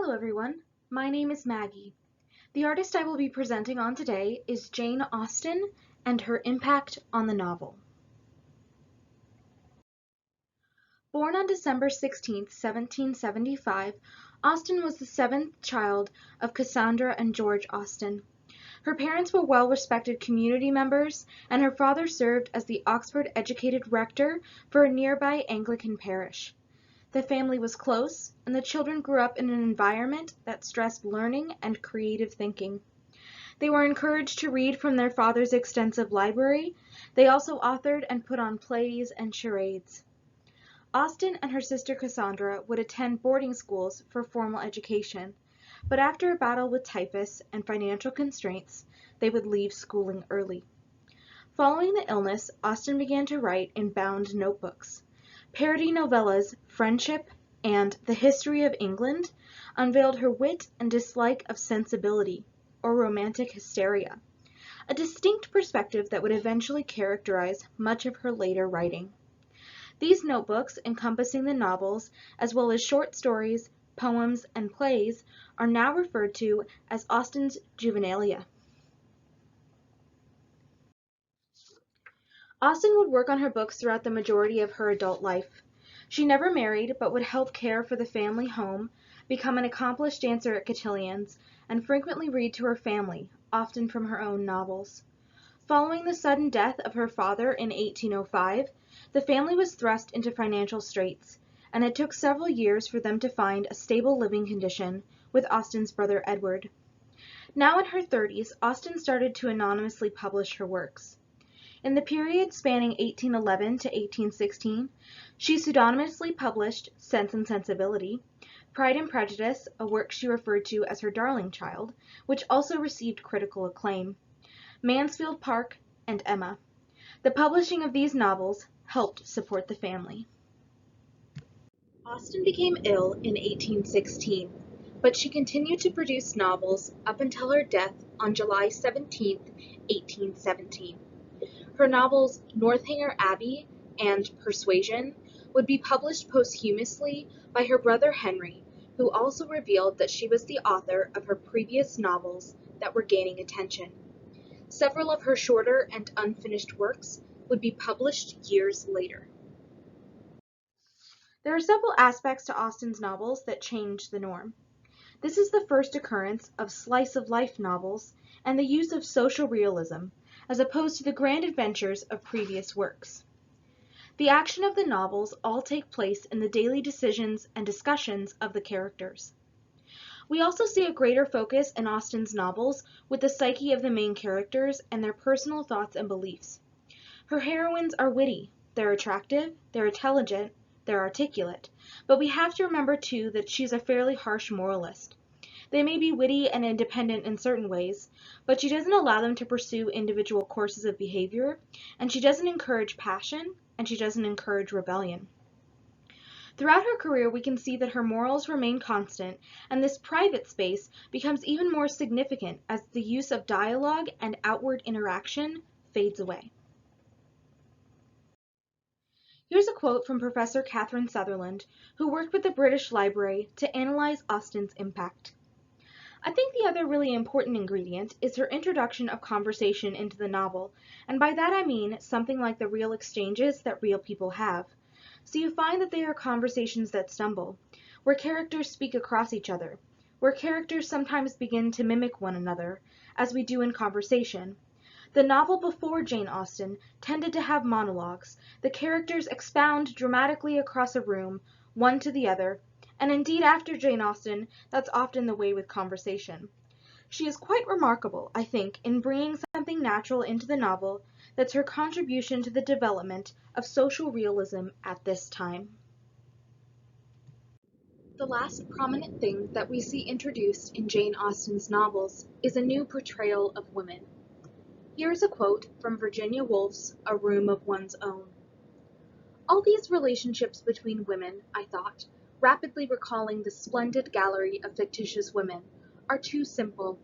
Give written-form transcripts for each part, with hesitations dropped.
Hello everyone, my name is Maggie. The artist I will be presenting on today is Jane Austen and her impact on the novel. Born on December 16, 1775, Austen was the seventh child of Cassandra and George Austen. Her parents were well-respected community members, and her father served as the Oxford-educated rector for a nearby Anglican parish. The family was close, and the children grew up in an environment that stressed learning and creative thinking. They were encouraged to read from their father's extensive library. They also authored and put on plays and charades. Austen and her sister Cassandra would attend boarding schools for formal education, but after a battle with typhus and financial constraints, they would leave schooling early. Following the illness, Austen began to write in bound notebooks. Parody novellas "Friendship" and "The History of England" unveiled her wit and dislike of sensibility, or romantic hysteria, a distinct perspective that would eventually characterize much of her later writing. These notebooks, encompassing the novels, as well as short stories, poems, and plays, are now referred to as Austen's juvenilia. Austen would work on her books throughout the majority of her adult life. She never married, but would help care for the family home, become an accomplished dancer at cotillions, and frequently read to her family, often from her own novels. Following the sudden death of her father in 1805, the family was thrust into financial straits, and it took several years for them to find a stable living condition with Austen's brother Edward. Now in her 30s, Austen started to anonymously publish her works. In the period spanning 1811 to 1816, she pseudonymously published Sense and Sensibility, Pride and Prejudice, a work she referred to as her darling child, which also received critical acclaim, Mansfield Park, and Emma. The publishing of these novels helped support the family. Austen became ill in 1816, but she continued to produce novels up until her death on July 17, 1817. Her novels Northanger Abbey and Persuasion would be published posthumously by her brother Henry, who also revealed that she was the author of her previous novels that were gaining attention. Several of her shorter and unfinished works would be published years later. There are several aspects to Austen's novels that change the norm. This is the first occurrence of slice-of-life novels and the use of social realism, as opposed to the grand adventures of previous works. The action of the novels all take place in the daily decisions and discussions of the characters. We also see a greater focus in Austen's novels with the psyche of the main characters and their personal thoughts and beliefs. Her heroines are witty, they're attractive, they're intelligent, they're articulate, but we have to remember too that she's a fairly harsh moralist. They may be witty and independent in certain ways, but she doesn't allow them to pursue individual courses of behavior, and she doesn't encourage passion, and she doesn't encourage rebellion. Throughout her career, we can see that her morals remain constant, and this private space becomes even more significant as the use of dialogue and outward interaction fades away. Here's a quote from Professor Catherine Sutherland, who worked with the British Library to analyze Austen's impact. I think the other really important ingredient is her introduction of conversation into the novel, and by that I mean something like the real exchanges that real people have. So you find that they are conversations that stumble, where characters speak across each other, where characters sometimes begin to mimic one another, as we do in conversation. The novel before Jane Austen tended to have monologues. The characters expound dramatically across a room, one to the other, and indeed after Jane Austen, that's often the way with conversation. She is quite remarkable, I think, in bringing something natural into the novel that's her contribution to the development of social realism at this time. The last prominent thing that we see introduced in Jane Austen's novels is a new portrayal of women. Here's a quote from Virginia Woolf's A Room of One's Own. "All these relationships between women, I thought, rapidly recalling the splendid gallery of fictitious women, are too simple,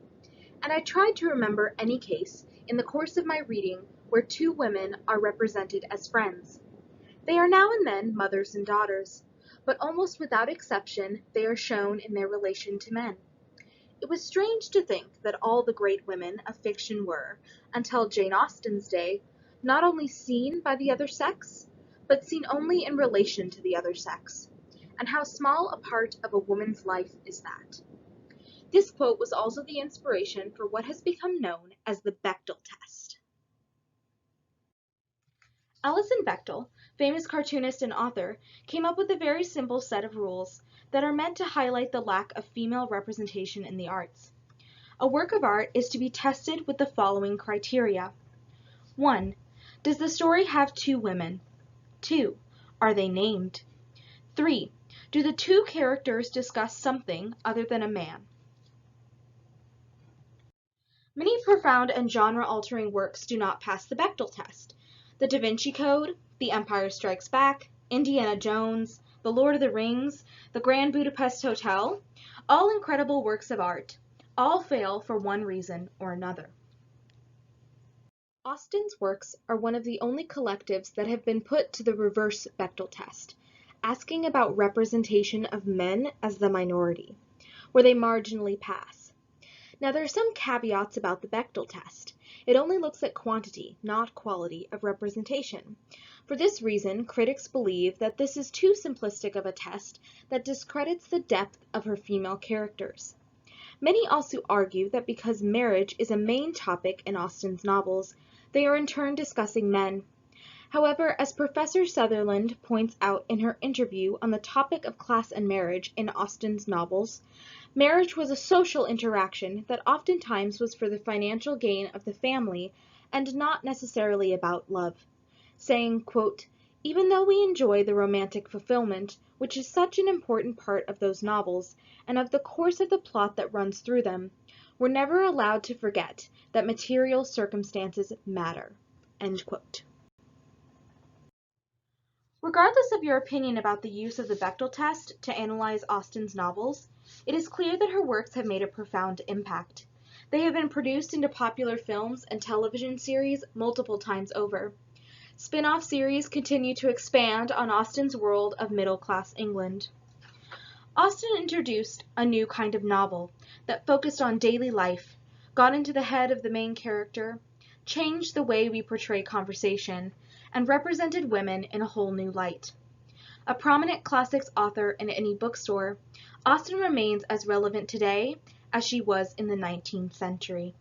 and I tried to remember any case, in the course of my reading, where two women are represented as friends. They are now and then mothers and daughters, but almost without exception they are shown in their relation to men. It was strange to think that all the great women of fiction were, until Jane Austen's day, not only seen by the other sex, but seen only in relation to the other sex. And how small a part of a woman's life is that? This quote was also the inspiration for what has become known as the Bechdel test. Alison Bechdel, famous cartoonist and author, came up with a very simple set of rules that are meant to highlight the lack of female representation in the arts. A work of art is to be tested with the following criteria. 1. Does the story have two women? 2. Are they named? 3. Do the two characters discuss something other than a man? Many profound and genre-altering works do not pass the Bechdel test. The Da Vinci Code, The Empire Strikes Back, Indiana Jones, The Lord of the Rings, The Grand Budapest Hotel, all incredible works of art, all fail for one reason or another. Austen's works are one of the only collectives that have been put to the reverse Bechdel test, asking about representation of men as the minority, where they marginally pass. Now there are some caveats about the Bechdel test. It only looks at quantity, not quality, of representation. For this reason, critics believe that this is too simplistic of a test that discredits the depth of her female characters. Many also argue that because marriage is a main topic in Austen's novels, they are in turn discussing men. However, as Professor Sutherland points out in her interview on the topic of class and marriage in Austen's novels, marriage was a social interaction that oftentimes was for the financial gain of the family and not necessarily about love, saying, quote, "Even though we enjoy the romantic fulfillment, which is such an important part of those novels, and of the course of the plot that runs through them, we're never allowed to forget that material circumstances matter." End quote. Regardless of your opinion about the use of the Bechdel test to analyze Austen's novels, it is clear that her works have made a profound impact. They have been produced into popular films and television series multiple times over. Spin-off series continue to expand on Austen's world of middle-class England. Austen introduced a new kind of novel that focused on daily life, got into the head of the main character, changed the way we portray conversation, and represented women in a whole new light. A prominent classics author in any bookstore, Austen remains as relevant today as she was in the 19th century.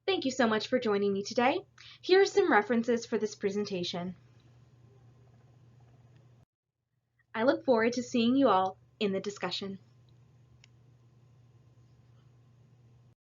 Thank you so much for joining me today. Here are some references for this presentation. I look forward to seeing you all in the discussion.